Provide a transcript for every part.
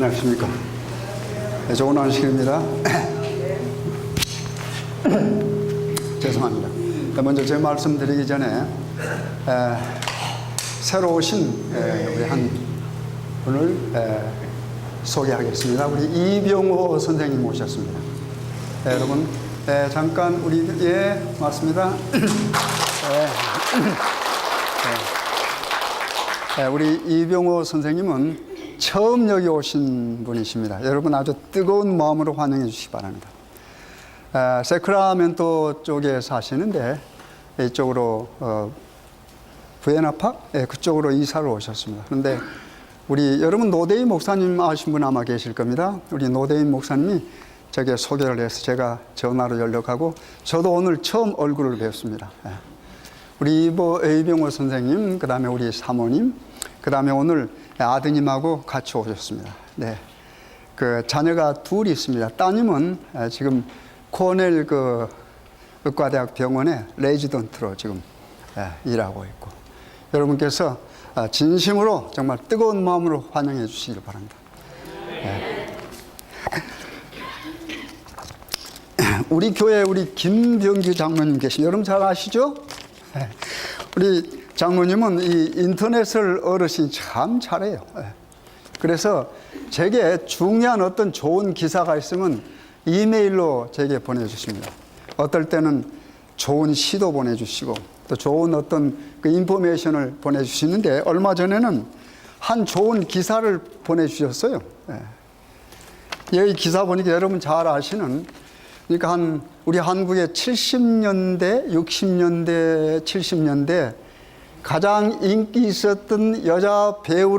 안녕하십니까. 네, 좋은 안식입니다. 죄송합니다. 먼저 제 말씀 드리기 전에 새로 오신 우리 한 분을 소개하겠습니다. 우리 이병호 선생님 오셨습니다. 여러분 잠깐 우리 맞습니다. 우리 이병호 선생님은 처음 여기 오신 분이십니다. 여러분 아주 뜨거운 마음으로 환영해 주시기 바랍니다. 세크라멘토 쪽에 사시는데 이쪽으로 부에나팍 그쪽으로 이사를 오셨습니다. 그런데 우리 여러분 노대인 목사님 아신 분 아마 계실 겁니다. 우리 노대인 목사님이 저게 소개를 해서 제가 전화로 연락하고 저도 오늘 처음 얼굴을 뵙습니다. 우리 이병호 선생님, 그 다음에 우리 사모님, 그 다음에 오늘 아드님하고 같이 오셨습니다. 네. 그 자녀가 둘이 있습니다. 따님은 지금 코넬 의과대학 병원에 레지던트로 지금 일하고 있고, 여러분께서 진심으로 정말 뜨거운 마음으로 환영해 주시길 바랍니다. 우리 교회 우리 김병규 장로님 계신 여러분 잘 아시죠? 우리 장로님은 이 인터넷을 어르신이 참 잘해요. 그래서 제게 중요한 어떤 좋은 기사가 있으면 이메일로 제게 보내주십니다. 어떨 때는 좋은 시도 보내주시고 또 좋은 어떤 그 인포메이션을 보내주시는데 얼마 전에는 한 좋은 기사를 보내주셨어요. 여기 기사 보니까 여러분 잘 아시는, 그러니까 우리 한국의 70년대, 60년대, 70년대 가장 인기 있었던 여자 배우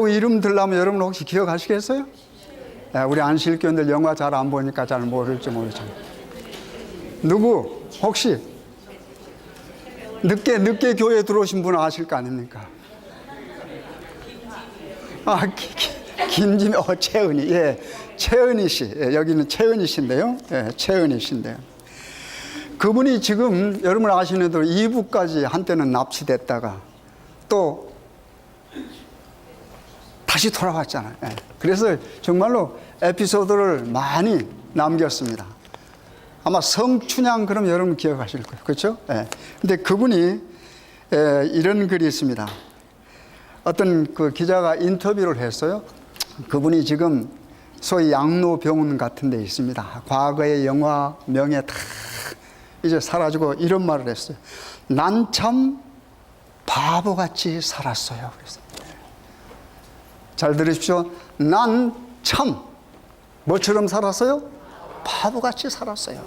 이름 들라면 여러분 혹시 기억하시겠어요? 우리 안실교인들 영화 잘 안 보니까 잘 모를지 모르죠. 누구? 혹시 늦게 교회에 들어오신 분 아실 거 아닙니까? 김지미, 채은이, 채은이 씨, 여기는 채은이 씨인데요. 채은이 씨인데요. 그분이 지금 여러분 아시는 대로 2부까지 한때는 납치됐다가 또 다시 돌아왔잖아요. 그래서 정말로 에피소드를 많이 남겼습니다. 아마 성춘향 그럼 여러분 기억하실 거예요. 그렇죠? 근데 그분이 이런 글이 있습니다. 어떤 그 기자가 인터뷰를 했어요. 그분이 지금 소위 양로병원 같은 데 있습니다. 과거의 영화 명예 다 이제 사라지고 이런 말을 했어요. 난 참 바보같이 살았어요. 그랬어요. 잘 들으십시오. 난 참 뭐처럼 살았어요? 바보같이 살았어요.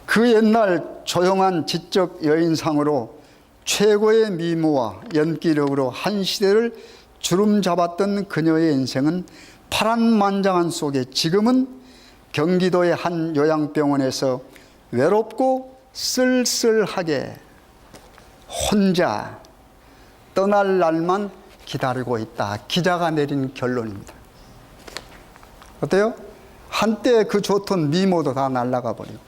그 옛날 조용한 지적 여인상으로 최고의 미모와 연기력으로 한 시대를 주름잡았던 그녀의 인생은 파란만장한 속에 지금은 경기도의 한 요양병원에서 외롭고 쓸쓸하게 혼자 떠날 날만 기다리고 있다. 기자가 내린 결론입니다. 어때요? 한때 그 좋던 미모도 다 날아가 버리고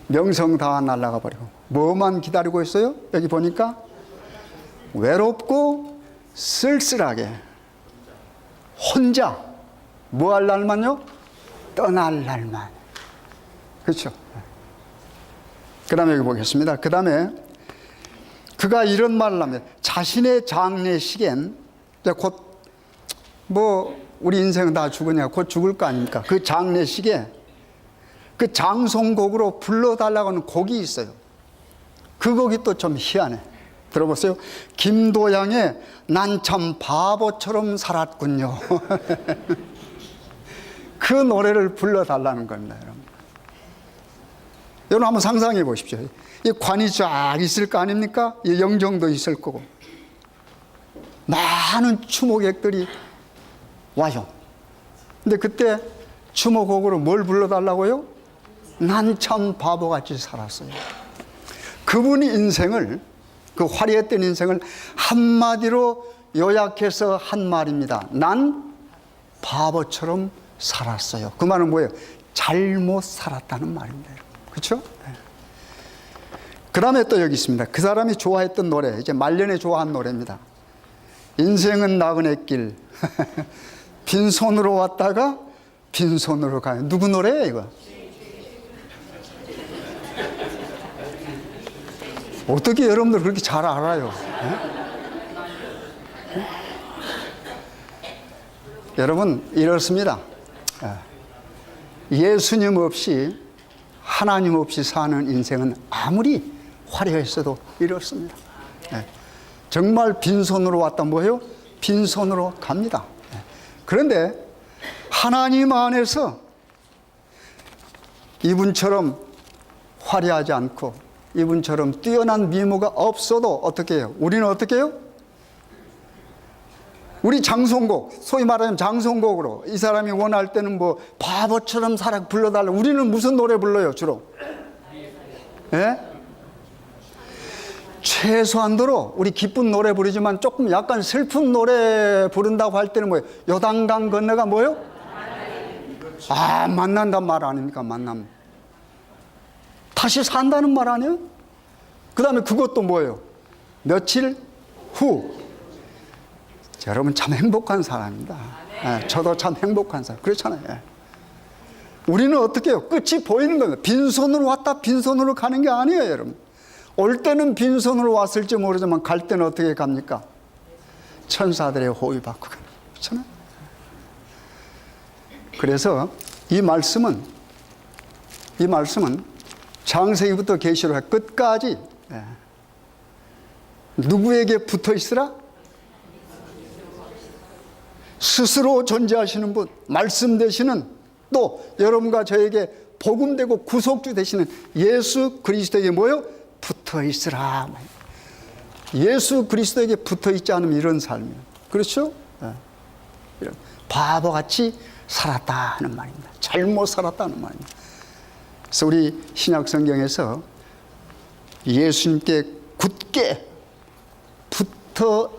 명성 다 날아가 버리고 뭐만 기다리고 있어요? 여기 보니까 외롭고 쓸쓸하게 혼자 뭐 할 날만요? 떠날 날만. 그렇죠? 그 다음에 여기 보겠습니다. 그 다음에 그가 이런 말을 하면 자신의 장례식엔 곧 우리 인생은 다 죽으냐 곧 죽을 거 아닙니까? 그 장례식에 그 장송곡으로 불러달라고 하는 곡이 있어요. 그 곡이 또 좀 희한해. 들어보세요. 김도양의 난 참 바보처럼 살았군요. 그 노래를 불러달라는 겁니다. 여러분 한번 상상해 보십시오. 이 관이 쫙 있을 거 아닙니까? 이 영정도 있을 거고 많은 추모객들이 와요. 근데 그때 추모곡으로 뭘 불러달라고요? 난 참 바보같이 살았어요. 그분이 인생을, 그 화려했던 인생을 한마디로 요약해서 한 말입니다. 난 바보처럼 살았어요. 그 말은 뭐예요? 잘못 살았다는 말입니다. 그렇죠? 그 다음에 또 여기 있습니다. 그 사람이 좋아했던 노래, 이제 말년에 좋아한 노래입니다. 인생은 나그네 길. 빈손으로 왔다가 빈손으로 가요. 누구 노래예요, 이거? 어떻게 여러분들 그렇게 잘 알아요? 여러분, 이렇습니다. 예수님 없이, 하나님 없이 사는 인생은 아무리 화려했어도 이렇습니다. 정말 빈손으로 왔다 뭐예요? 빈손으로 갑니다. 그런데 하나님 안에서 이분처럼 화려하지 않고 이분처럼 뛰어난 미모가 없어도 어떻게 해요? 우리는 어떻게 해요? 우리 장송곡, 소위 말하면 장송곡으로 이 사람이 원할 때는 뭐 바보처럼 살아 불러달라. 우리는 무슨 노래 불러요, 주로? 예? 최소한도로 우리 기쁜 노래 부르지만 조금 약간 슬픈 노래 부른다고 할 때는 뭐예요? 요단강 건너가 뭐예요? 아, 만난단 말 아닙니까? 만남. 다시 산다는 말 아니에요? 그 다음에 그것도 뭐예요? 며칠 후. 여러분 참 행복한 사람입니다. 저도 참 행복한 사람. 그렇잖아요. 우리는 어떻게 해요? 끝이 보이는 거예요. 빈손으로 왔다 빈손으로 가는 게 아니에요, 여러분. 올 때는 빈손으로 왔을지 모르지만 갈 때는 어떻게 갑니까? 천사들의 호의 받고 가는 거예요. 그렇잖아요. 그래서 이 말씀은 창세기부터 계시록 끝까지 누구에게 붙어 있으라? 스스로 존재하시는 분, 말씀 되시는, 또 여러분과 저에게 복음되고 구속주 되시는 예수 그리스도에게 뭐요? 붙어 있으라. 예수 그리스도에게 붙어 있지 않으면 이런 삶이에요. 그렇죠? 이런 바보같이 살았다 하는 말입니다. 잘못 살았다는 말입니다. 그래서 우리 신약 성경에서 예수님께 굳게 붙어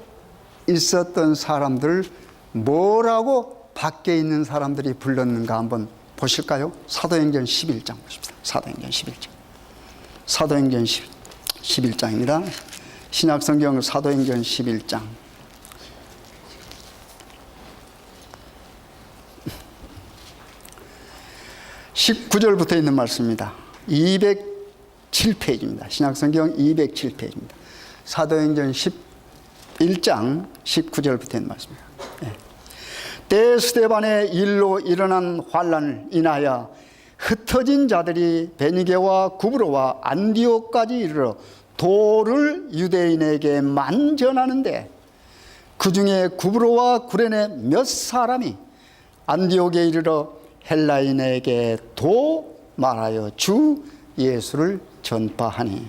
있었던 사람들 뭐라고 밖에 있는 사람들이 불렀는가 한번 보실까요? 사도행전 11장 보십시다. 사도행전 11장. 사도행전 11장입니다. 신약성경 사도행전 11장. (19절부터) 있는 말씀입니다. 207페이지입니다. 신약성경 207페이지입니다. 사도행전 11장 19절부터 있는 말씀입니다. 때 스데반의 일로 일어난 환난을 인하여 흩어진 자들이 베니게와 구브로와 안디옥까지 이르러 도를 유대인에게만 전하는데 그 중에 구브로와 구레네 몇 사람이 안디옥에 이르러 헬라인에게 도 말하여 주 예수를 전파하니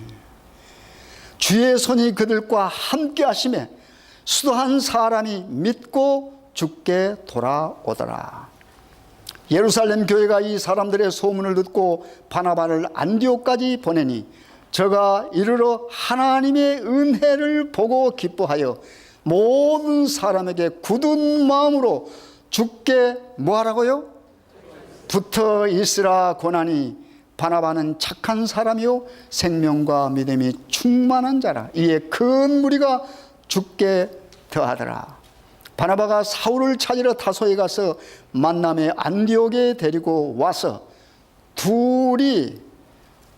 주의 손이 그들과 함께 하심에 수도한 사람이 믿고 죽게 돌아오더라. 예루살렘 교회가 이 사람들의 소문을 듣고 바나바를 안디옥까지 보내니 저가 이르러 하나님의 은혜를 보고 기뻐하여 모든 사람에게 굳은 마음으로 죽게 뭐하라고요? 붙어 있으라 고나니 바나바는 착한 사람이요 생명과 믿음이 충만한 자라. 이에 큰 무리가 죽게 더하더라. 바나바가 사울을 찾으러 다소에 가서 만남의 안디옥에 데리고 와서 둘이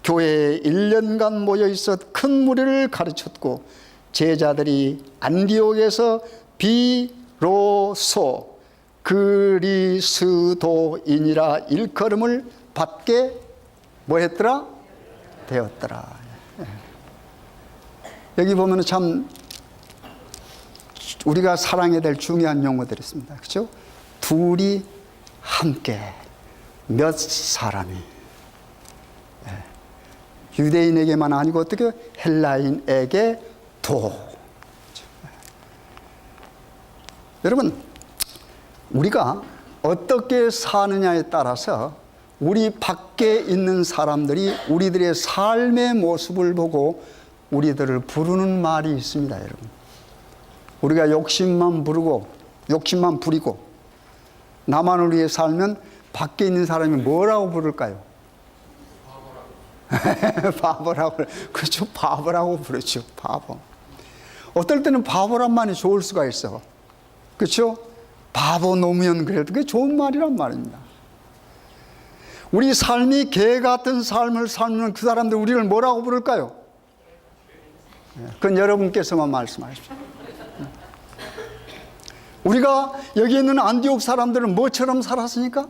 교회에 1년간 모여 있어 큰 무리를 가르쳤고 제자들이 안디옥에서 비로소 그리스도인이라 일컬음을 받게 뭐했더라? 되었더라. 여기 보면 참 우리가 사랑해야 될 중요한 용어들이 있습니다. 그렇죠? 둘이 함께 몇 사람이 유대인에게만 아니고 어떻게 헬라인에게 도. 여러분 우리가 어떻게 사느냐에 따라서 우리 밖에 있는 사람들이 우리들의 삶의 모습을 보고 우리들을 부르는 말이 있습니다. 여러분 우리가 욕심만 부리고 나만을 위해 살면 밖에 있는 사람이 뭐라고 부를까요? 바보라고, 그렇죠. 바보라고 부르죠. 바보. 어떨 때는 바보란 말이 좋을 수가 있어. 그렇죠? 바보 노무현 그래도 그게 좋은 말이란 말입니다. 우리 삶이 개 같은 삶을 살면 그 사람들 우리를 뭐라고 부를까요? 그건 여러분께서만 말씀하십시오. 우리가 여기 있는 안디옥 사람들은 뭐처럼 살았으니까?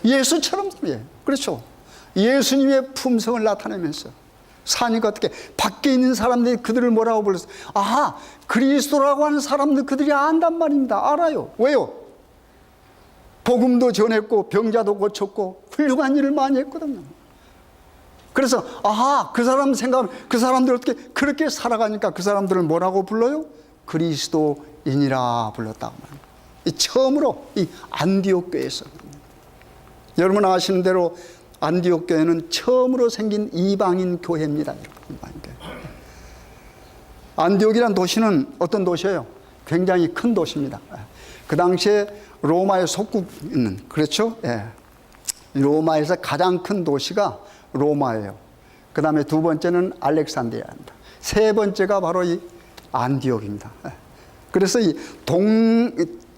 예수처럼. 예, 그렇죠. 예수님의 품성을 나타내면서 사니까 어떻게 밖에 있는 사람들이 그들을 뭐라고 불렀어요? 아하, 그리스도라고 하는 사람들 그들이 안단 말입니다. 알아요. 왜요? 복음도 전했고 병자도 고쳤고 훌륭한 일을 많이 했거든요. 그래서 아하, 그 사람 생각하면 그 사람들 어떻게 그렇게 살아가니까 그 사람들을 뭐라고 불러요? 그리스도인이라 불렀다고 말합니다. 처음으로 이 안디옥 교회에서. 여러분 아시는 대로 안디옥 교회는 처음으로 생긴 이방인 교회입니다. 안디옥이란 도시는 어떤 도시예요? 굉장히 큰 도시입니다. 그 당시에 로마의 속국 있는, 그렇죠? 예. 로마에서 가장 큰 도시가 로마예요. 그 다음에 두 번째는 알렉산드리아입니다. 세 번째가 바로 이 안디옥입니다. 그래서 이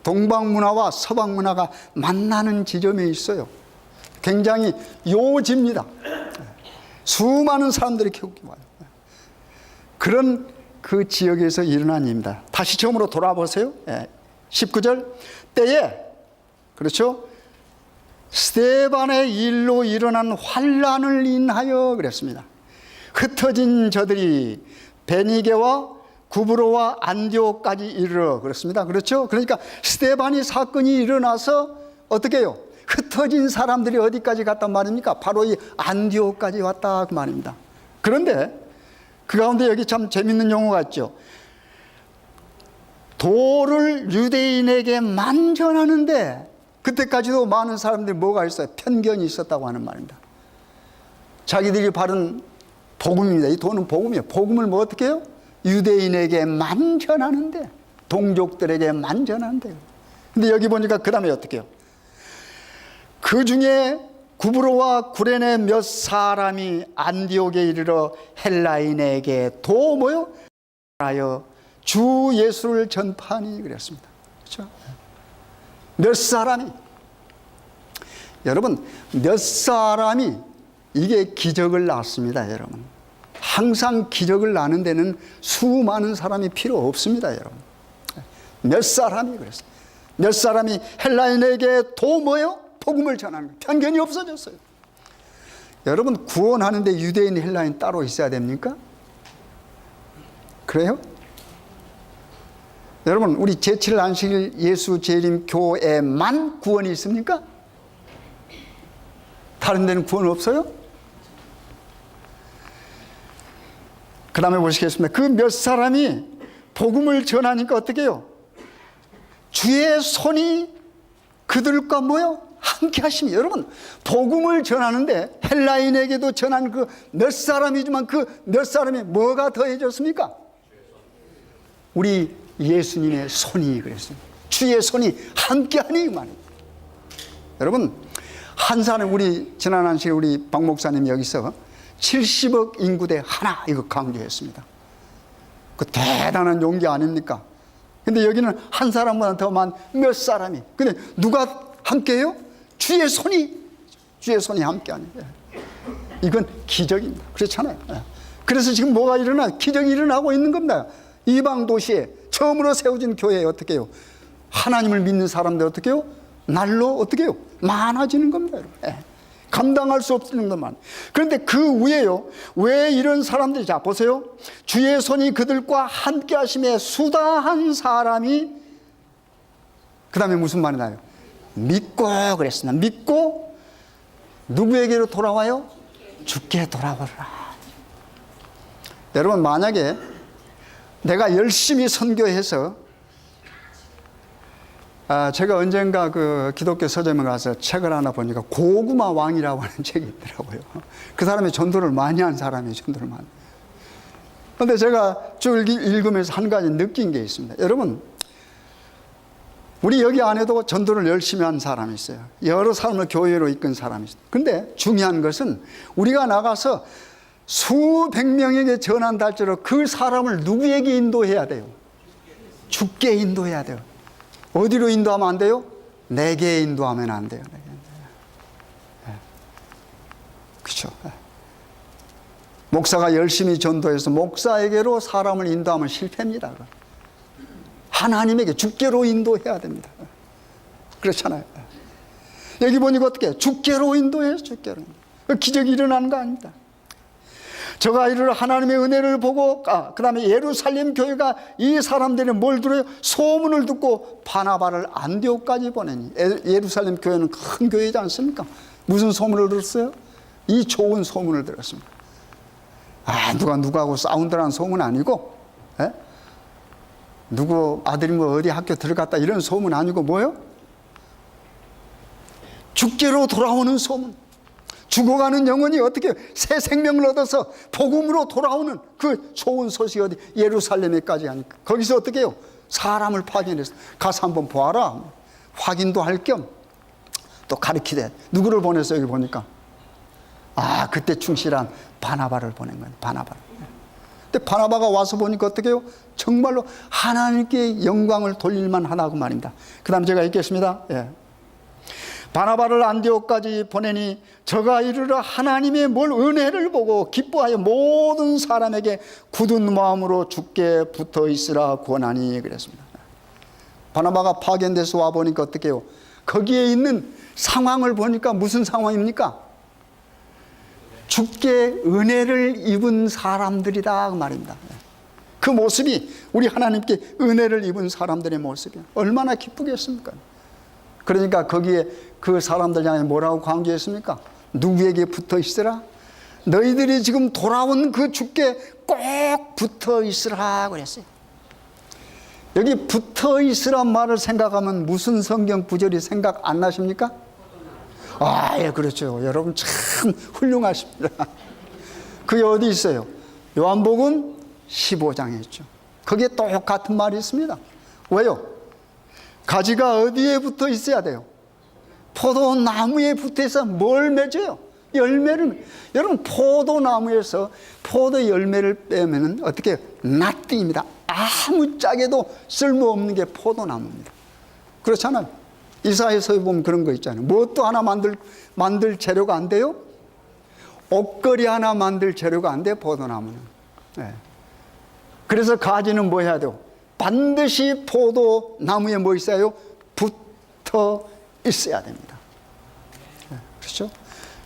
동방 문화와 서방 문화가 만나는 지점에 있어요. 굉장히 요지입니다. 수많은 사람들이 교육이 와요. 그런 그 지역에서 일어난 일입니다. 다시 처음으로 돌아보세요. 19절 때에, 그렇죠? 스데반의 일로 일어난 환란을 인하여 그랬습니다. 흩어진 저들이 베니게와 구브로와 안디옥까지 이르러 그렇습니다. 그렇죠? 그러니까 스데반이 사건이 일어나서 어떻게 해요? 흩어진 사람들이 어디까지 갔단 말입니까? 바로 이 안디옥까지 왔다 그 말입니다. 그런데 그 가운데 여기 참 재밌는 용어가 있죠. 도를 유대인에게 만전하는데 그때까지도 많은 사람들이 뭐가 있어요? 편견이 있었다고 하는 말입니다. 자기들이 바른 복음입니다. 이 도는 복음이에요. 복음을 뭐 어떻게 해요? 유대인에게 만전하는데, 동족들에게 만전하는데. 근데 여기 보니까 그 다음에 어떻게 해요? 그 중에 구브로와 구레네 몇 사람이 안디옥에 이르러 헬라인에게 도 뭐요? 하여 주 예수를 전파하니 그랬습니다. 그렇죠? 몇 사람이, 여러분, 몇 사람이 이게 기적을 낳습니다, 여러분. 항상 기적을 낳는 데는 수많은 사람이 필요 없습니다, 여러분. 몇 사람이 그랬어요. 몇 사람이 헬라인에게 도 뭐요? 복음을 전하는 거예요. 편견이 없어졌어요. 여러분, 구원하는데 유대인, 헬라인 따로 있어야 됩니까? 그래요? 여러분, 우리 제7 안식일 예수 재림 교회만 구원이 있습니까? 다른 데는 구원 없어요? 그 다음에 보시겠습니다. 그 몇 사람이 복음을 전하니까 어떻게 해요? 주의 손이 그들과 뭐요? 함께 하심이. 여러분, 복음을 전하는데 헬라인에게도 전한 그 몇 사람이지만 그 몇 사람이 뭐가 더해졌습니까? 우리 예수님의 손이 그랬어요. 주의 손이 함께하니 말이에요. 여러분, 한 사람, 우리 지난 한시에 우리 박 목사님 여기서 70억 인구 대 하나 이거 강조했습니다. 그 대단한 용기 아닙니까? 근데 여기는 한 사람보다 더 많은 몇 사람이. 근데 누가 함께해요? 주의 손이 함께하는 거예요. 이건 기적입니다. 그렇잖아요. 그래서 지금 뭐가 일어나? 기적이 일어나고 있는 겁니다. 이방 도시에 처음으로 세워진 교회에 어떻게 해요? 하나님을 믿는 사람들 어떻게 해요? 날로 어떻게 해요? 많아지는 겁니다. 감당할 수 없는 것만. 그런데 그 위에요, 왜 이런 사람들이, 자 보세요. 주의 손이 그들과 함께 하심에 수다한 사람이, 그 다음에 무슨 말이 나요? 믿고 그랬습니다. 믿고 누구에게로 돌아와요? 주께 돌아오라. 여러분, 만약에 내가 열심히 선교해서, 제가 언젠가 그 기독교 서점에 가서 책을 하나 보니까 고구마 왕이라고 하는 책이 있더라고요. 그 사람이 전도를 많이 한 사람이에요. 전도를 많이. 그런데 제가 쭉 읽으면서 한 가지 느낀 게 있습니다. 여러분, 우리 여기 안에도 전도를 열심히 한 사람이 있어요. 여러 사람을 교회로 이끈 사람이 있어요. 근데 중요한 것은 우리가 나가서 수백 명에게 전한달처럼 그 사람을 누구에게 인도해야 돼요? 주께 인도해야 돼요. 어디로 인도하면 안 돼요? 내게 인도하면 안 돼요. 그렇죠. 목사가 열심히 전도해서 목사에게로 사람을 인도하면 실패입니다. 하나님에게 주께로 인도해야 됩니다. 그렇잖아요. 여기 보니까 어떻게 주께로 인도해요. 주께로. 기적이 일어나는 거 아닙니다. 저 아이를 하나님의 은혜를 보고 그 다음에 예루살렘 교회가 이 사람들이 뭘 들어요? 소문을 듣고 바나바를 안디옥까지 보내니. 예루살렘 교회는 큰 교회지 않습니까? 무슨 소문을 들었어요? 이 좋은 소문을 들었습니다. 누가 누구하고 싸운다는 소문 아니고, 누구 아들이 뭐 어디 학교 들어갔다 이런 소문 아니고 뭐요? 주께로 돌아오는 소문. 죽어가는 영혼이 어떻게 새 생명을 얻어서 복음으로 돌아오는 그 좋은 소식이 어디 예루살렘에까지 하니까 거기서 어떻게 해요? 사람을 파견해서 가서 한번 보아라. 확인도 할 겸 또 가르치되 누구를 보냈어요? 여기 보니까 그때 충실한 바나바를 보낸 거예요. 바나바를. 근데 바나바가 와서 보니까 어떻게 해요? 정말로 하나님께 영광을 돌릴만 하다고 말입니다. 그 다음 제가 읽겠습니다. 바나바를 안디옥까지 보내니 저가 이르러 하나님의 뭘 은혜를 보고 기뻐하여 모든 사람에게 굳은 마음으로 주께 붙어 있으라 권하니 그랬습니다. 바나바가 파견돼서 와 보니까 어떻게 해요? 거기에 있는 상황을 보니까 무슨 상황입니까? 주께 은혜를 입은 사람들이다 그 말입니다. 그 모습이 우리 하나님께 은혜를 입은 사람들의 모습이에요. 얼마나 기쁘겠습니까? 그러니까 거기에 그 사람들 향해 뭐라고 강조했습니까? 누구에게 붙어 있으라? 너희들이 지금 돌아온 그 주께 꼭 붙어 있으라 그랬어요. 여기 붙어 있으란 말을 생각하면 무슨 성경 구절이 생각 안 나십니까? 예, 그렇죠. 여러분 참 훌륭하십니다. 그게 어디 있어요? 요한복음 15장에 있죠. 거기에 똑같은 말이 있습니다. 왜요? 가지가 어디에 붙어 있어야 돼요? 포도나무에 붙어 있어 뭘 맺어요? 열매를. 여러분 포도나무에서 포도 열매를 빼면 어떻게 낫띠입니다. 아무짝에도 쓸모없는 게 포도나무입니다. 그렇잖아요. 이사야서에 보면 그런 거 있잖아요. 무엇도 하나 만들 재료가 안 돼요? 옷걸이 하나 만들 재료가 안 돼요, 포도나무는. 그래서 가지는 뭐 해야 돼요? 반드시 포도나무에 뭐 있어요? 붙어 있어야 됩니다. 그렇죠?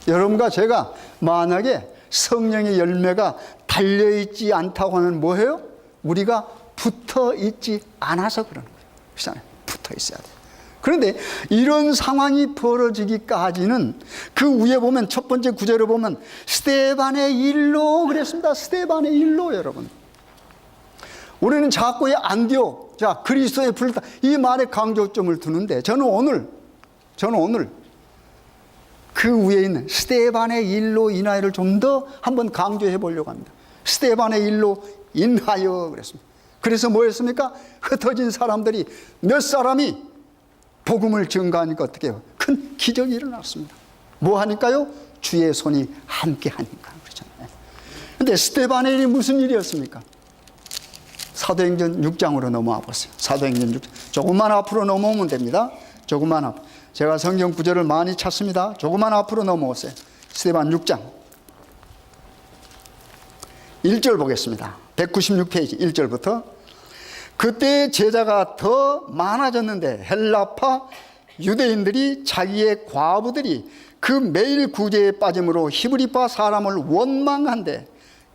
여러분과 제가 만약에 성령의 열매가 달려있지 않다고 하면 뭐예요? 우리가 붙어 있지 않아서 그러는 거예요. 그렇잖아요. 붙어 있어야 돼요. 그런데 이런 상황이 벌어지기까지는 그 위에 보면 첫 번째 구절을 보면 스데반의 일로 그랬습니다. 스데반의 일로 여러분. 우리는 자꾸 이 안디옥, 그리스도의 불타 이 말에 강조점을 두는데 저는 오늘 그 위에 있는 스데반의 일로 인하여를 좀 더 한번 강조해 보려고 합니다. 스데반의 일로 인하여 그랬습니다. 그래서 뭐였습니까? 흩어진 사람들이 몇 사람이 복음을 증거하니까 어떻게 해요? 큰 기적이 일어났습니다. 뭐 하니까요? 주의 손이 함께 하니까 그렇잖아요. 그런데 스데반의 일이 무슨 일이었습니까? 사도행전 6장으로 넘어와 보세요. 사도행전 6장. 조금만 앞으로 넘어오면 됩니다. 조금만 앞. 제가 성경 구절을 많이 찾습니다. 조금만 앞으로 넘어오세요. 스데반 6장. 1절 보겠습니다. 196페이지 1절부터. 그때 제자가 더 많아졌는데 헬라파 유대인들이 자기의 과부들이 그 매일 구제에 빠짐으로 히브리파 사람을 원망한데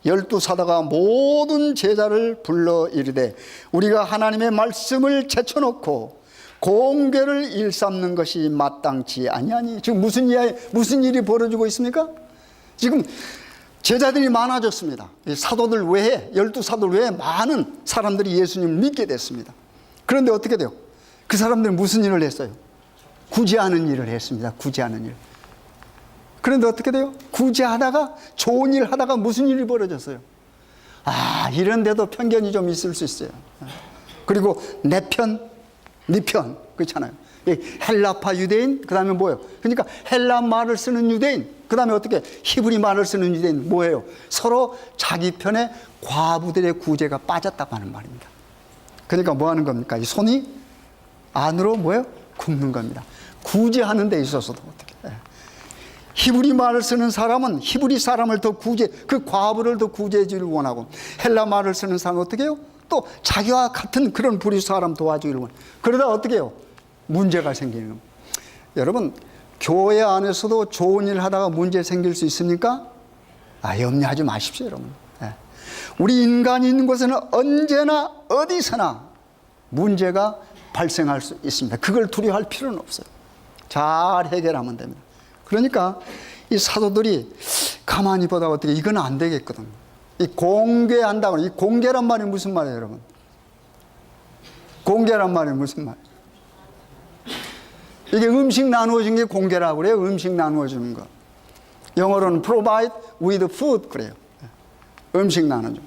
12사도가 모든 제자를 불러 이르되 우리가 하나님의 말씀을 제쳐놓고 공개를 일삼는 것이 마땅치 아니하니. 지금 무슨 일이 벌어지고 있습니까? 지금 제자들이 많아졌습니다. 사도들 외에 12사도 외에 많은 사람들이 예수님을 믿게 됐습니다. 그런데 어떻게 돼요? 그 사람들은 무슨 일을 했어요? 구제하는 일을 했습니다. 구제하는 일. 그런데 어떻게 돼요? 구제하다가 좋은 일 하다가 무슨 일이 벌어졌어요? 이런데도 편견이 좀 있을 수 있어요. 그리고 내 편, 네 편 그렇잖아요. 이 헬라파 유대인, 그 다음에 뭐예요? 그러니까 헬라 말을 쓰는 유대인, 그 다음에 어떻게 히브리 말을 쓰는 유대인, 뭐예요? 서로 자기 편에 과부들의 구제가 빠졌다고 하는 말입니다. 그러니까 뭐 하는 겁니까? 이 손이 안으로 뭐예요? 굽는 겁니다. 구제하는 데 있어서도 어떻게. 히브리 말을 쓰는 사람은 히브리 사람을 더 구제, 그 과부를 더 구제해 주기를 원하고, 헬라 말을 쓰는 사람은 어떻게 해요? 또 자기와 같은 그런 부류 사람 도와주기를 원해요. 그러다 어떻게 해요? 문제가 생기는 겁니다. 여러분, 교회 안에서도 좋은 일 하다가 문제 생길 수 있습니까? 염려하지 마십시오, 여러분. 우리 인간이 있는 곳에는 언제나 어디서나 문제가 발생할 수 있습니다. 그걸 두려워할 필요는 없어요. 잘 해결하면 됩니다. 그러니까 이 사도들이 가만히 보다가 어떻게 이건 안 되겠거든. 이 공개한다고, 이 공개란 말이 무슨 말이에요, 여러분? 공개란 말이 무슨 말? 이게 음식 나누어준 게 공개라고 그래요. 음식 나누어주는 거. 영어로는 provide with food 그래요. 음식 나누죠.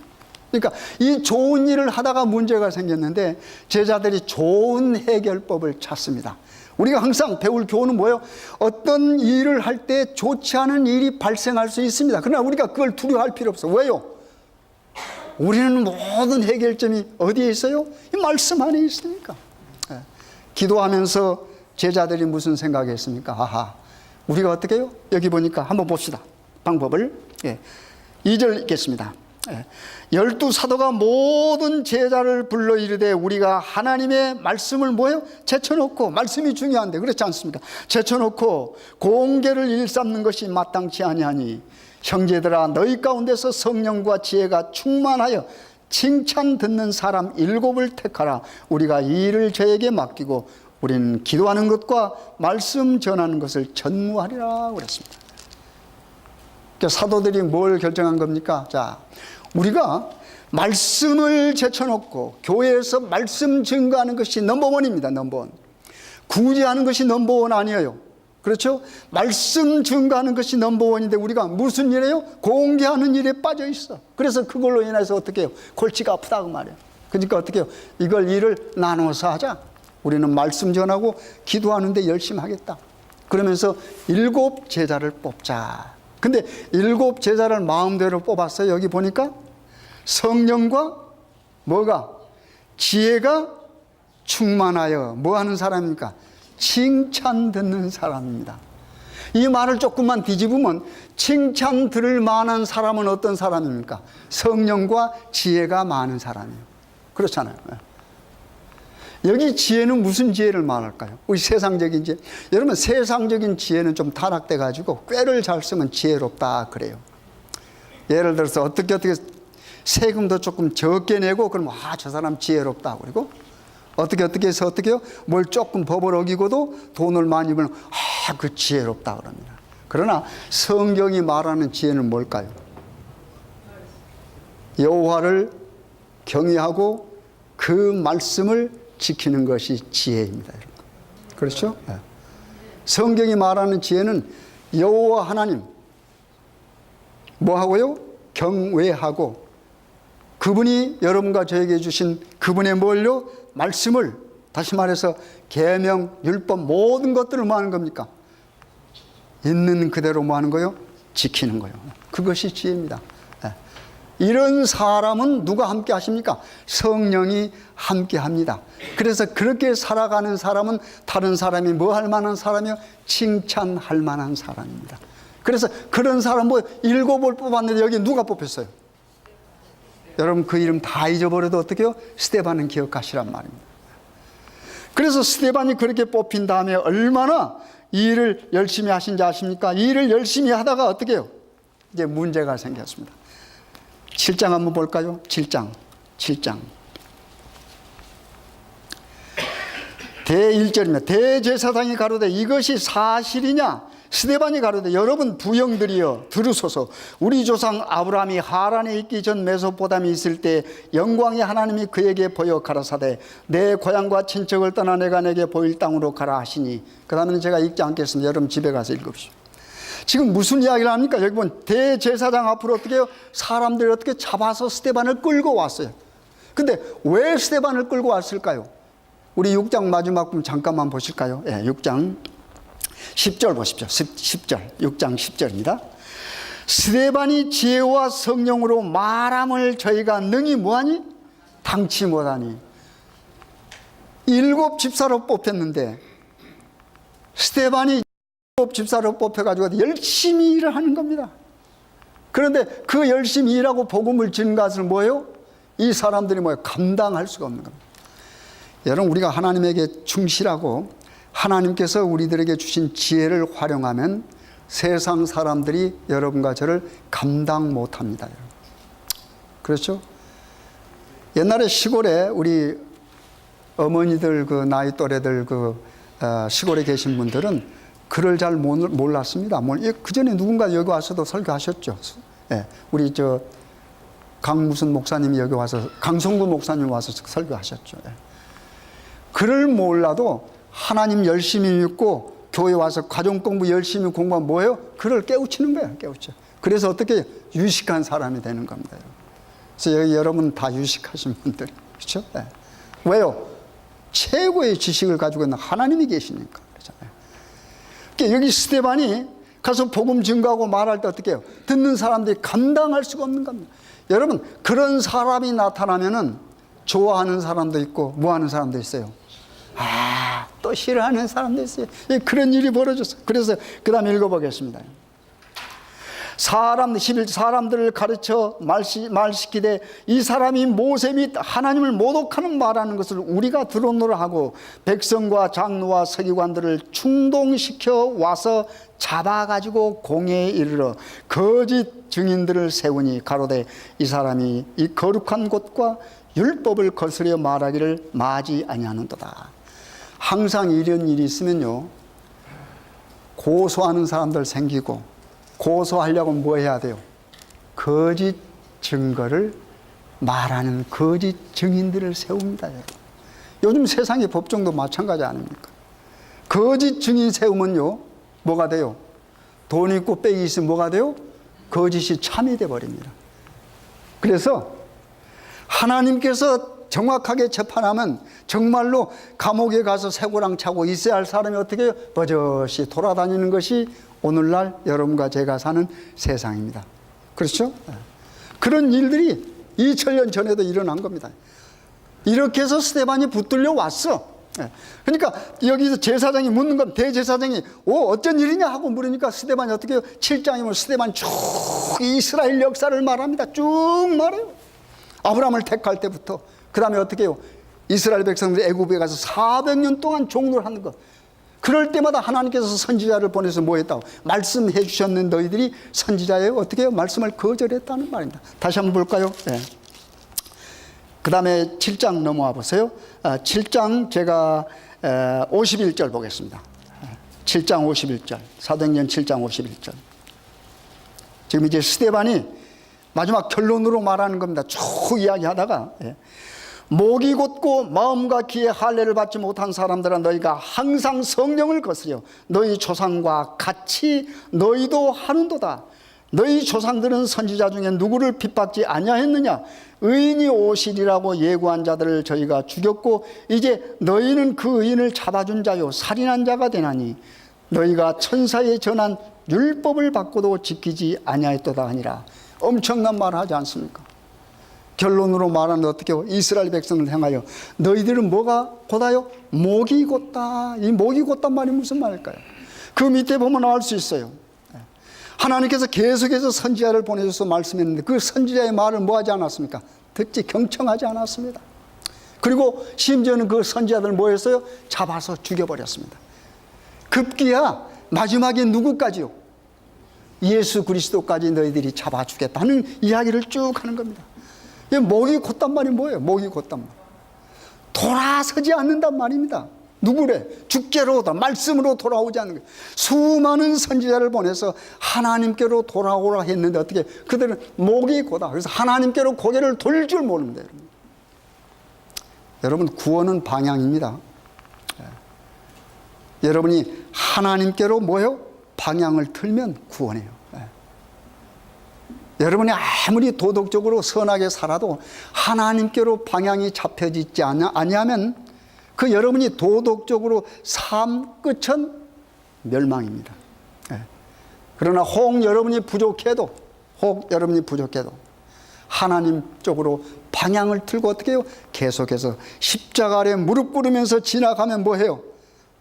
그러니까 이 좋은 일을 하다가 문제가 생겼는데 제자들이 좋은 해결법을 찾습니다. 우리가 항상 배울 교훈은 뭐예요? 어떤 일을 할 때 좋지 않은 일이 발생할 수 있습니다. 그러나 우리가 그걸 두려워할 필요 없어요. 왜요? 우리는 모든 해결점이 어디에 있어요? 이 말씀 안에 있으니까. 기도하면서 제자들이 무슨 생각했습니까? 아하, 우리가 어떻게 해요? 여기 보니까 한번 봅시다. 방법을. 2절 읽겠습니다. 12사도가 모든 제자를 불러 이르되 우리가 하나님의 말씀을 뭐예요? 제쳐놓고, 말씀이 중요한데 그렇지 않습니까? 제쳐놓고 공개를 일삼는 것이 마땅치 아니하니 형제들아 너희 가운데서 성령과 지혜가 충만하여 칭찬 듣는 사람 7을 택하라. 우리가 이 일을 저에게 맡기고 우리는 기도하는 것과 말씀 전하는 것을 전무하리라 그랬습니다. 그러니까 사도들이 뭘 결정한 겁니까? 자, 우리가 말씀을 제쳐놓고 교회에서 말씀 증거하는 것이 넘버원입니다. 넘버원. 구제하는 것이 넘버원 아니에요. 그렇죠? 말씀 증거하는 것이 넘버원인데 우리가 무슨 일이에요? 공개하는 일에 빠져 있어. 그래서 그걸로 인해서 어떻게 해요? 골치가 아프다 그 말이에요. 그러니까 어떻게 해요? 이걸 일을 나눠서 하자. 우리는 말씀 전하고 기도하는데 열심히 하겠다. 그러면서 7 제자를 뽑자. 근데 7 제자를 마음대로 뽑았어요. 여기 보니까 성령과 뭐가? 지혜가 충만하여 뭐 하는 사람입니까? 칭찬 듣는 사람입니다. 이 말을 조금만 뒤집으면 칭찬 들을 만한 사람은 어떤 사람입니까? 성령과 지혜가 많은 사람이에요. 그렇잖아요. 여기 지혜는 무슨 지혜를 말할까요? 우리 세상적인 지혜. 여러분, 세상적인 지혜는 좀 타락돼 가지고 꾀를 잘 쓰면 지혜롭다 그래요. 예를 들어서 어떻게 세금도 조금 적게 내고 그러면 저 사람 지혜롭다 그리고 어떻게 해서 어떻게 해요? 뭘 조금 법을 어기고도 돈을 많이 벌면 그 지혜롭다 그럽니다. 그러나 성경이 말하는 지혜는 뭘까요? 여호와를 경외하고 그 말씀을 지키는 것이 지혜입니다. 여러분. 그렇죠? 성경이 말하는 지혜는 여호와 하나님 뭐 하고요? 경외하고 그분이 여러분과 저에게 주신 그분의 뭘요? 말씀을, 다시 말해서 계명, 율법 모든 것들을 뭐 하는 겁니까? 있는 그대로 뭐 하는 거요? 지키는 거요. 그것이 지혜입니다. 이런 사람은 누가 함께 하십니까? 성령이 함께 합니다. 그래서 그렇게 살아가는 사람은 다른 사람이 뭐 할 만한 사람이요? 칭찬할 만한 사람입니다. 그래서 그런 사람 7을 뽑았는데 여기 누가 뽑혔어요? 여러분 그 이름 다 잊어버려도 어떻게 해요? 스데반은 기억하시란 말입니다. 그래서 스데반이 그렇게 뽑힌 다음에 얼마나 이 일을 열심히 하신지 아십니까? 이 일을 열심히 하다가 어떻게 해요? 이제 문제가 생겼습니다. 7장 한번 볼까요? 7장. 대1절입니다. 대제사장이 가로되 이것이 사실이냐? 스데반이 가로되 여러분 부형들이여 들으소서. 우리 조상 아브라함이 하란에 있기 전 메소포담이 있을 때 영광의 하나님이 그에게 보여 가라사대 내 고향과 친척을 떠나 내가 내게 보일 땅으로 가라 하시니. 그 다음에는 제가 읽지 않겠습니다. 여러분 집에 가서 읽읍시오. 지금 무슨 이야기를 합니까? 여기 보면 대제사장 앞으로 어떻게 해요? 사람들이 어떻게 잡아서 스데반을 끌고 왔어요. 근데 왜 스데반을 끌고 왔을까요? 우리 6장 마지막 부분 잠깐만 보실까요? 예, 6장 10절 보십시오. 10절, 6장 10절입니다. 스데반이 지혜와 성령으로 말함을 저희가 능히 뭐하니? 당치 못하니. 7 집사로 뽑혔는데 스데반이 7 집사로 뽑혀가지고 열심히 일을 하는 겁니다. 그런데 그 열심히 일하고 복음을 진 것을 뭐예요? 이 사람들이 뭐예요? 감당할 수가 없는 겁니다. 여러분, 우리가 하나님에게 충실하고 하나님께서 우리들에게 주신 지혜를 활용하면 세상 사람들이 여러분과 저를 감당 못합니다. 그렇죠? 옛날에 시골에 우리 어머니들 그 나이 또래들 시골에 계신 분들은 글을 잘 몰랐습니다. 그 전에 누군가 여기 와서도 설교하셨죠. 예, 우리 강무순 목사님이 여기 와서, 강성구 목사님 와서 설교하셨죠. 예. 글을 몰라도 하나님 열심히 믿고 교회 와서 가정 공부 열심히 공부하면 뭐예요? 글을 깨우치는 거예요. 깨우쳐. 그래서 어떻게 유식한 사람이 되는 겁니다. 그래서 여기 여러분 다 유식하신 분들, 그렇죠? 네. 왜요? 최고의 지식을 가지고 있는 하나님이 계시니까 그렇잖아요. 그러니까 여기 스데반이 가서 복음 증거하고 말할 때 어떻게 해요? 듣는 사람들이 감당할 수가 없는 겁니다. 여러분, 그런 사람이 나타나면은 좋아하는 사람도 있고 뭐하는 사람도 있어요. 또 싫어하는 사람도 있어요. 그런 일이 벌어졌어요. 그래서 그 다음에 읽어보겠습니다. 사람들을 가르쳐 말시키되 이 사람이 모세 및 하나님을 모독하는 말하는 것을 우리가 들었노라 하고 백성과 장로와 서기관들을 충동시켜 와서 잡아가지고 공회에 이르러 거짓 증인들을 세우니 가로되 이 사람이 이 거룩한 곳과 율법을 거스려 말하기를 마지 아니하는도다. 항상 이런 일이 있으면요, 고소하는 사람들 생기고, 고소하려고 뭐 해야 돼요? 거짓 증거를 말하는 거짓 증인들을 세웁니다. 여러분. 요즘 세상의 법정도 마찬가지 아닙니까? 거짓 증인 세우면요, 뭐가 돼요? 돈 있고 빽이 있으면 뭐가 돼요? 거짓이 참이 돼 버립니다. 그래서 하나님께서 정확하게 재판하면 정말로 감옥에 가서 쇠고랑 차고 있어야 할 사람이 어떻게 해요? 버젓이 돌아다니는 것이 오늘날 여러분과 제가 사는 세상입니다. 그렇죠? 그런 일들이 2000년 전에도 일어난 겁니다. 이렇게 해서 스데반이 붙들려 왔어. 그러니까 여기서 제사장이 묻는 건, 대제사장이 어쩐 일이냐 하고 물으니까 스데반이 어떻게 해요? 7장이면 스데반이 쭉 이스라엘 역사를 말합니다. 쭉 말해요. 아브라함을 택할 때부터. 그 다음에 어떻게 해요? 이스라엘 백성들이 애굽에 가서 400년 동안 종로를 하는 것. 그럴 때마다 하나님께서 선지자를 보내서 뭐 했다고? 말씀해 주셨는 너희들이 선지자예요. 어떻게 해요? 말씀을 거절했다는 말입니다. 다시 한번 볼까요? 네. 그 다음에 7장 넘어와 보세요. 7장 제가 51절 보겠습니다. 7장 51절. 사도행전 7장 51절. 지금 이제 스데반이 마지막 결론으로 말하는 겁니다. 쭉 이야기하다가, 목이 곧고 마음과 귀에 할례를 받지 못한 사람들아, 너희가 항상 성령을 거스려 너희 조상과 같이 너희도 하는도다. 너희 조상들은 선지자 중에 누구를 핍박지 아니하였느냐? 의인이 오시리라고 예고한 자들을 저희가 죽였고 이제 너희는 그 의인을 잡아준 자요 살인한 자가 되나니 너희가 천사에 전한 율법을 받고도 지키지 아니하였도다 하니라. 엄청난 말을 하지 않습니까? 결론으로 말하는 어떻게 해요? 이스라엘 백성을 향하여 너희들은 뭐가 곧아요? 목이 곧다. 이 목이 곧단 말이 무슨 말일까요? 그 밑에 보면 알 수 있어요. 하나님께서 계속해서 선지자를 보내셔서 말씀했는데 그 선지자의 말을 뭐 하지 않았습니까? 듣지 경청하지 않았습니다. 그리고 심지어는 그 선지자들을 뭐 했어요? 잡아서 죽여버렸습니다. 급기야 마지막에 누구까지요? 예수 그리스도까지 너희들이 잡아 주겠다는 이야기를 쭉 하는 겁니다. 목이 곧단 말이 뭐예요? 목이 곧단 말. 돌아서지 않는단 말입니다. 누구래? 주께로다. 말씀으로 돌아오지 않는 거예요. 수많은 선지자를 보내서 하나님께로 돌아오라 했는데 어떻게? 그들은 목이 고다. 그래서 하나님께로 고개를 돌릴 줄 모릅니다. 여러분, 구원은 방향입니다. 여러분이 하나님께로 뭐요? 방향을 틀면 구원해요. 여러분이 아무리 도덕적으로 선하게 살아도 하나님께로 방향이 잡혀지지 아니하면 그 여러분이 도덕적으로 삶 끝은 멸망입니다. 그러나 혹 여러분이 부족해도 하나님 쪽으로 방향을 틀고 어떻게 해요? 계속해서 십자가 아래 무릎 꿇으면서 지나가면 뭐해요?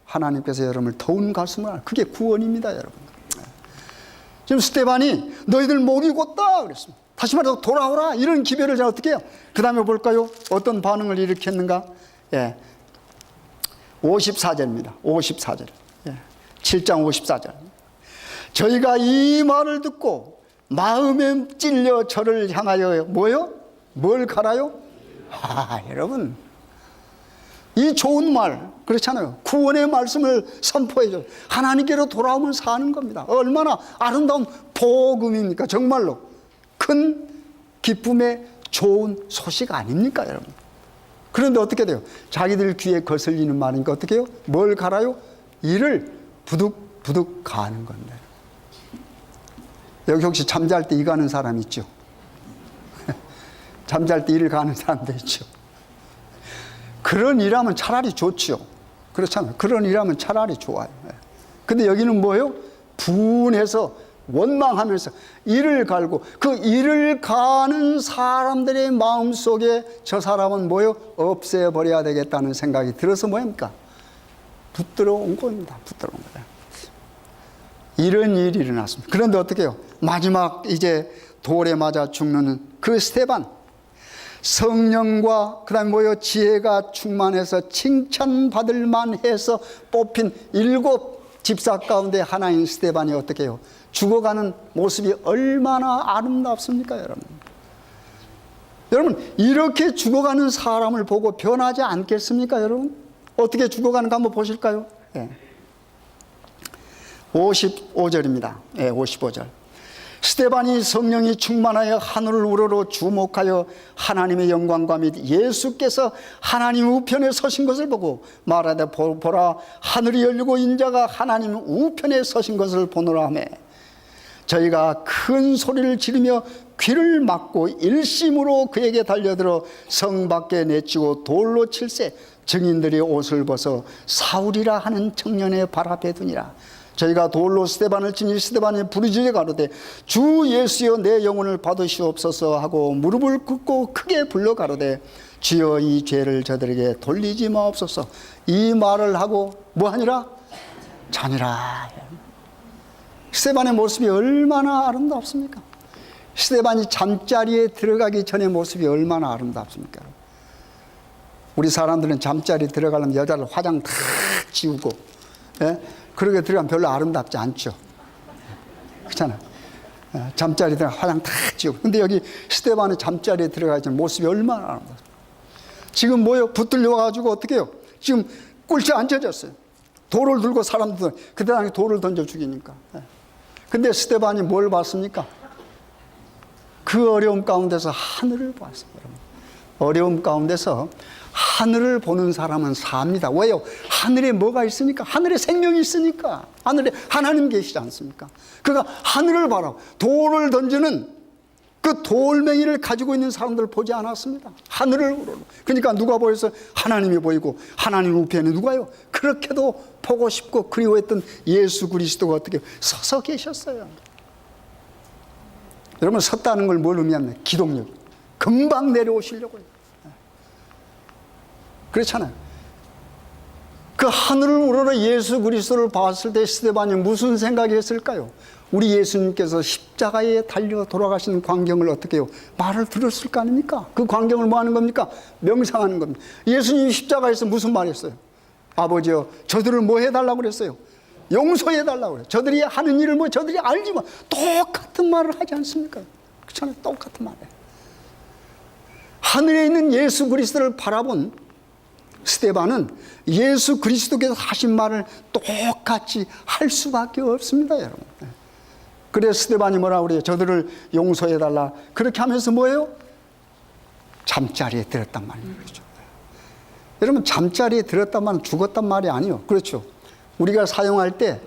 하나님께서 여러분을 더운 가슴을 하라. 그게 구원입니다, 여러분. 지금 스데반이 너희들 목이 곧다 그랬습니다. 다시 말해서 돌아오라, 이런 기별을 제가 어떻게 해요? 그 다음에 볼까요? 어떤 반응을 일으켰는가? 54절입니다. 54절. 7장 54절. 저희가 이 말을 듣고 마음에 찔려 저를 향하여 뭐요? 뭘 갈아요? 여러분, 이 좋은 말, 그렇잖아요. 구원의 말씀을 선포해줘. 하나님께로 돌아오면 사는 겁니다. 얼마나 아름다운 복음입니까? 정말로 큰 기쁨의 좋은 소식 아닙니까, 여러분? 그런데 어떻게 돼요? 자기들 귀에 거슬리는 말이니까 어떻게 해요? 뭘 갈아요? 이를 부득부득 가는 겁니다. 여기 혹시 잠잘 때 이 가는 사람 있죠? 잠잘 때 이를 가는 사람도 있죠. 그런 일하면 차라리 좋죠. 그렇잖아요. 그런 일하면 차라리 좋아요. 근데 여기는 뭐예요? 분해서 원망하면서 이를 갈고, 그 이를 가는 사람들의 마음속에 저 사람은 뭐예요? 없애버려야 되겠다는 생각이 들어서 뭐입니까? 붙들어 온 겁니다. 붙들어 온 거예요. 이런 일이 일어났습니다. 그런데 어떻게 해요? 마지막 이제 돌에 맞아 죽는 그 스데반, 성령과 그 다음에 뭐요? 지혜가 충만해서 칭찬받을 만해서 뽑힌 7 집사 가운데 하나인 스데반이 어떻게 해요? 죽어가는 모습이 얼마나 아름답습니까, 여러분? 여러분, 이렇게 죽어가는 사람을 보고 변하지 않겠습니까, 여러분? 어떻게 죽어가는가 한번 보실까요? 55절입니다. 55절. 스데반이 성령이 충만하여 하늘을 우러러 주목하여 하나님의 영광과 및 예수께서 하나님 우편에 서신 것을 보고 말하되 보라, 하늘이 열리고 인자가 하나님 우편에 서신 것을 보노라 하며, 저희가 큰 소리를 지르며 귀를 막고 일심으로 그에게 달려들어 성 밖에 내치고 돌로 칠세 증인들이 옷을 벗어 사울이라 하는 청년의 발 앞에 두니라. 저희가 돌로 스데반을 치니 스데반이 부르짖어 가로되 주 예수여 내 영혼을 받으시옵소서 하고 무릎을 꿇고 크게 불러 가로되 주여 이 죄를 저들에게 돌리지 마옵소서. 이 말을 하고 뭐하니라? 자니라. 스데반의 모습이 얼마나 아름답습니까? 스데반이 잠자리에 들어가기 전의 모습이 얼마나 아름답습니까? 우리 사람들은 잠자리 들어가려면 여자를 화장 다 지우고, 그렇게 들어가면 별로 아름답지 않죠. 그렇잖아요. 잠자리 들어가 화장 다 지우고. 근데 여기 스데반의 잠자리에 들어가기 전 모습이 얼마나 아름답습니까? 지금 뭐요? 붙들려 와가지고 어떻게 해요? 지금 꿀째 앉아졌어요. 돌을 들고 사람들, 그때 당시 돌을 던져 죽이니까. 근데 스데반이 뭘 봤습니까? 그 어려움 가운데서 하늘을 봤어요. 여러분. 어려움 가운데서 하늘을 보는 사람은 삽니다. 왜요? 하늘에 뭐가 있으니까? 하늘에 생명이 있으니까. 하늘에 하나님 계시지 않습니까? 그가 하늘을 바라 돌을 던지는 그 돌멩이를 가지고 있는 사람들을 보지 않았습니다. 하늘을 우러러. 그러니까 누가 보여서 하나님이 보이고 하나님 우편에 누가요? 그렇게도 보고 싶고 그리워했던 예수 그리스도가 어떻게 서서 계셨어요. 여러분, 섰다는 걸 뭘 의미하냐? 기동력. 금방 내려오시려고요. 그렇잖아요. 그 하늘을 우러러 예수 그리스도를 봤을 때 스데반이 무슨 생각이 했을까요? 우리 예수님께서 십자가에 달려 돌아가시는 광경을 어떻게 해요? 말을 들었을 거 아닙니까? 그 광경을 뭐 하는 겁니까? 명상하는 겁니다. 예수님이 십자가에서 무슨 말 했어요? 아버지여, 저들을 뭐 해달라고 그랬어요? 용서해달라고 그래요. 저들이 하는 일을 뭐 저들이 알지만 똑같은 말을 하지 않습니까? 그렇잖아요. 똑같은 말이에요. 하늘에 있는 예수 그리스도를 바라본 스데반은 예수 그리스도께서 하신 말을 똑같이 할 수밖에 없습니다, 여러분. 그래서 스데반이 뭐라고 그래요? 저들을 용서해달라. 그렇게 하면서 뭐예요? 잠자리에 들었단 말이에요. 그렇죠? 여러분, 잠자리에 들었단 말은 죽었단 말이 아니에요. 그렇죠? 우리가 사용할 때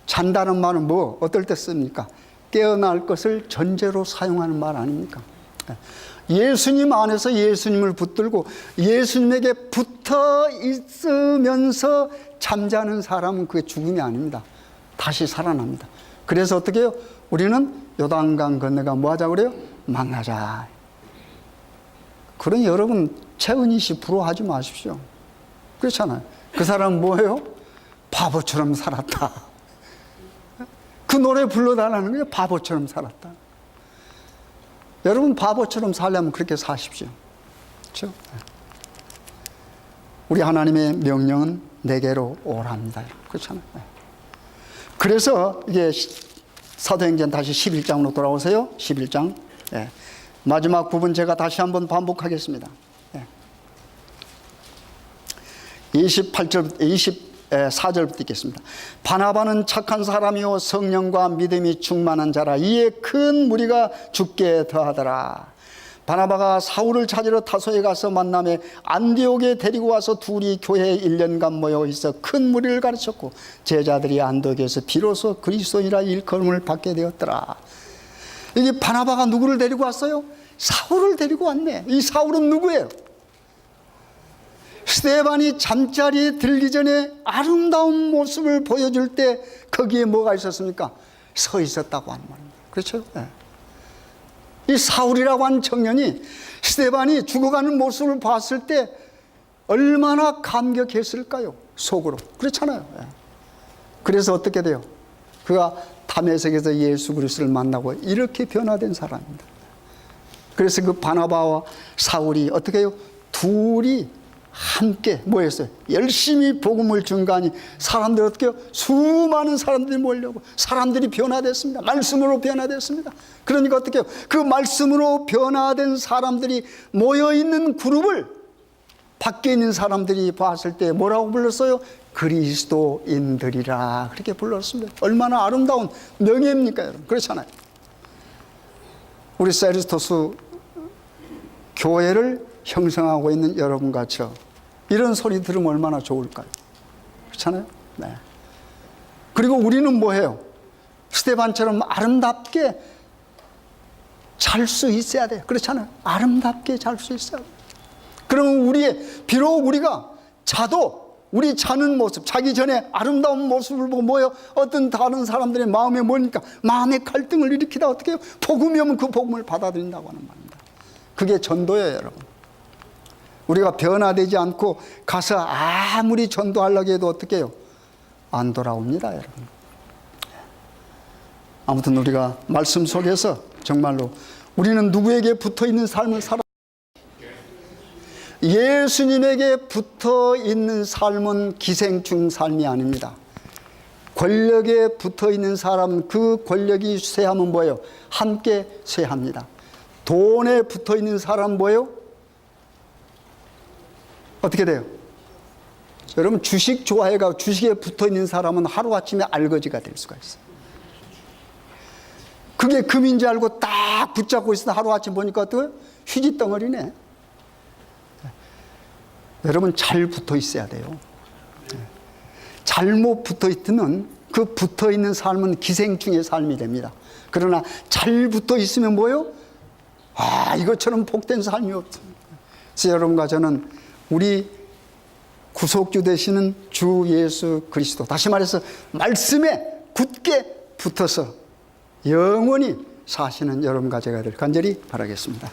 잔다는 말은 뭐 어떨 때 씁니까? 깨어날 것을 전제로 사용하는 말 아닙니까? 예수님 안에서 예수님을 붙들고 예수님에게 붙어 있으면서 잠자는 사람은 그게 죽음이 아닙니다. 다시 살아납니다. 그래서 어떻게 해요? 우리는 요단강 건너가 뭐 하자고 그래요? 만나자. 그러니 여러분 최은희 씨 부러워하지 마십시오. 그렇잖아요. 그 사람은 뭐예요? 바보처럼 살았다. 그 노래 불러달라는 거예요. 바보처럼 살았다. 여러분 바보처럼 살려면 그렇게 사십시오. 그렇죠? 우리 하나님의 명령은 내게로 오랍니다. 그렇잖아요. 그래서 이게 사도행전 다시 11장으로 돌아오세요. 11장. 네. 마지막 부분 제가 다시 한번 반복하겠습니다. 네. 24절부터 읽겠습니다. 바나바는 착한 사람이요 성령과 믿음이 충만한 자라. 이에 큰 무리가 죽게 더하더라. 바나바가 사울을 찾으러 타소에 가서 만남에 안디옥에 데리고 와서 둘이 교회에 1년간 모여 있어 큰 무리를 가르쳤고 제자들이 안디옥에서 비로소 그리스도인이라 일컬음을 받게 되었더라. 이게 바나바가 누구를 데리고 왔어요? 사울을 데리고 왔네. 이 사울은 누구예요? 스데반이 잠자리에 들기 전에 아름다운 모습을 보여줄 때 거기에 뭐가 있었습니까? 서 있었다고 하는 말입니다. 그렇죠? 네. 이 사울이라고 하는 청년이 스데반이 죽어가는 모습을 봤을 때 얼마나 감격했을까요? 속으로. 그렇잖아요. 네. 그래서 어떻게 돼요? 그가 다메섹에서 예수 그리스도를 만나고 이렇게 변화된 사람입니다. 그래서 그 바나바와 사울이 어떻게 해요? 둘이 함께 뭐였어요? 열심히 복음을 증거하니 사람들이 어떻게 해요? 수많은 사람들이 몰려오고 사람들이 변화됐습니다. 말씀으로 변화됐습니다. 그러니까 어떻게 해요? 그 말씀으로 변화된 사람들이 모여있는 그룹을 밖에 있는 사람들이 봤을 때 뭐라고 불렀어요? 그리스도인들이라 그렇게 불렀습니다. 얼마나 아름다운 명예입니까 여러분? 그렇잖아요. 우리 세리스토스 교회를 형성하고 있는 여러분과 저 이런 소리 들으면 얼마나 좋을까요? 그렇잖아요. 네. 그리고 우리는 뭐해요? 스데반처럼 아름답게 잘 수 있어야 돼요. 그렇잖아요. 아름답게 잘 수 있어야 돼요. 그러면 비록 우리가 자도 우리 자는 모습, 자기 전에 아름다운 모습을 보고 뭐예요? 어떤 다른 사람들의 마음에 뭐니까 마음의 갈등을 일으키다 어떻게 해요? 복음이 오면 그 복음을 받아들인다고 하는 말입니다. 그게 전도예요, 여러분. 우리가 변화되지 않고 가서 아무리 전도하려고 해도 어떻게 해요? 안 돌아옵니다, 여러분. 아무튼 우리가 말씀 속에서 정말로 우리는 누구에게 붙어있는 삶을 살아 예수님에게 붙어있는 삶은 기생충 삶이 아닙니다. 권력에 붙어있는 사람, 그 권력이 쇠하면 뭐예요? 함께 쇠합니다. 돈에 붙어있는 사람 뭐예요? 어떻게 돼요? 여러분 주식 좋아해가 주식에 붙어있는 사람은 하루아침에 알거지가 될 수가 있어요. 그게 금인지 알고 딱 붙잡고 있어서 하루아침 보니까 어때요? 휴지덩어리네. 여러분 잘 붙어 있어야 돼요. 잘못 붙어 있으면 그 붙어 있는 삶은 기생충의 삶이 됩니다. 그러나 잘 붙어 있으면 뭐예요? 이것처럼 복된 삶이 없습니다. 그래서 여러분과 저는 우리 구속주 되시는 주 예수 그리스도, 다시 말해서 말씀에 굳게 붙어서 영원히 사시는 여러분과 제가 될 간절히 바라겠습니다.